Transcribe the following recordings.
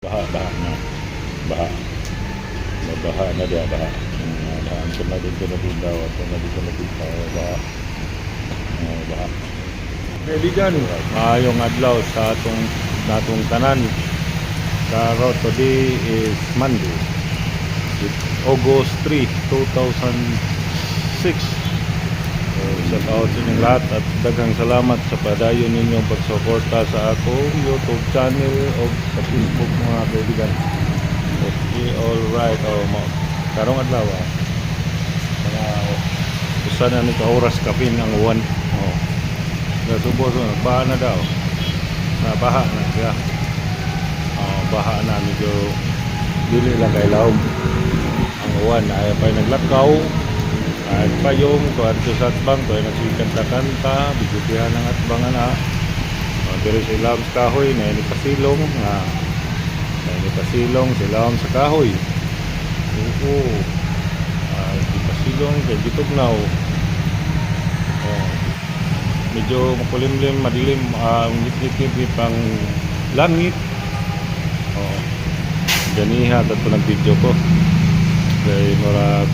Baha na. Baha. Mabaha na dia baha. Daan ko na dito na daw at na dito na dito baha. Baha. Kaibigan, maayong adlaw sa natong tanan. Karo today is Monday. August 3, 2006. Shout out sa inyong lahat at daghang salamat sa padayon ninyong pagsuporta sa akong YouTube channel o sa Facebook mga kaibigan. Okay, alright. Karong adlaw mga usa na ni ka oras kapin ang uwan. Nasubo so baha na daw. Baha na siya. Baha na medyo dili lang kay laom. Ang uwan ay pa naglakaw. At payong to at sa atbang to ay nagsikat na kanta bigutihan ng atbang na pero sa ilam sa kahoy na ini pasilong silam sa kahoy di pasilong kay gitugnaw medyo makulimlim madilim ang ngit-ngit pang langit ganiha at nag-video ko kay mura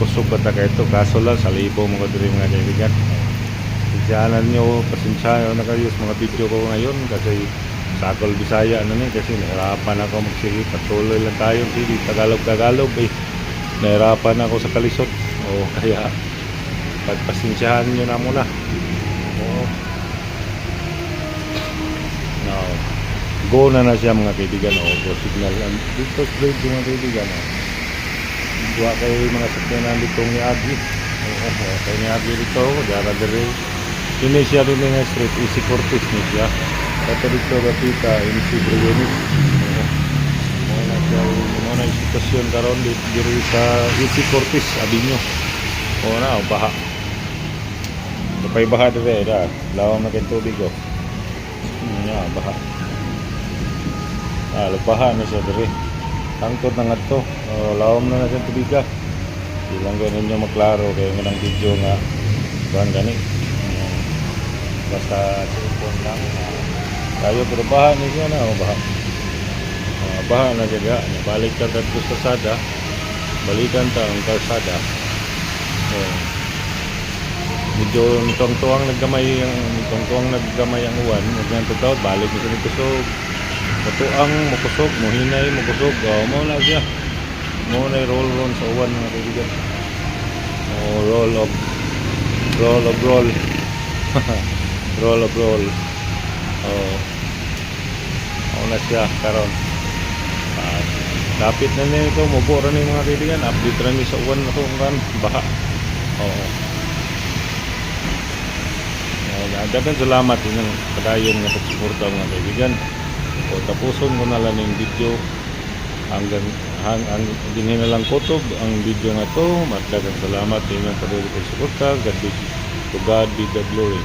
kusog bata ka ito kaso lang sa libo mga diri mga kaibigan pasensyahan nyo na kayo sa mga video ko ngayon kasi sakol Bisaya na kasi nahirapan ako magsige patuloy lang tayo hindi Tagalog nahirapan ako sa kalisod kaya pagpasensyahan nyo na muna go na siya mga kaibigan go signal dito straight mga kaibigan Dua kay mga sakyanan dito ni Agi. Kay ni Agi dito, dara dire. Ini siya rin nga street Easy Cortez ni siya. Kato dito batita MC Brewenis. Muna yung sitwasyon karon dito sa Easy Cortez Abinyo. Baha. Kapay baha dire da. Lawang na kay tubig baha. Baha na siya dire. Tangkot na nga to lawom na natin tubiga ilang ganun nyo maklaro kaya nga ng video nga buwan gani basta cellphone lang tayo pero baha na siya na baha na siya balik ka sa kalsada balikan ta ang kalsada medyo tuwang-tuwang naggamay ang uwan magandang balik na siya kusog matuang makusog, muhinay makusog mo na siya mo na roll sa uwan mga kaibigan roll mo na siya karon lapit na nito mubo rin mga kaibigan update rin sa uwan na kung baha dagan salamat yun ang padayon nga pagsuporta mga kaibigan tapuson ko na lang yung video hanggang lang kutob ang video nga to matdagang salamat din ang padayon pagsuporta God be the glory.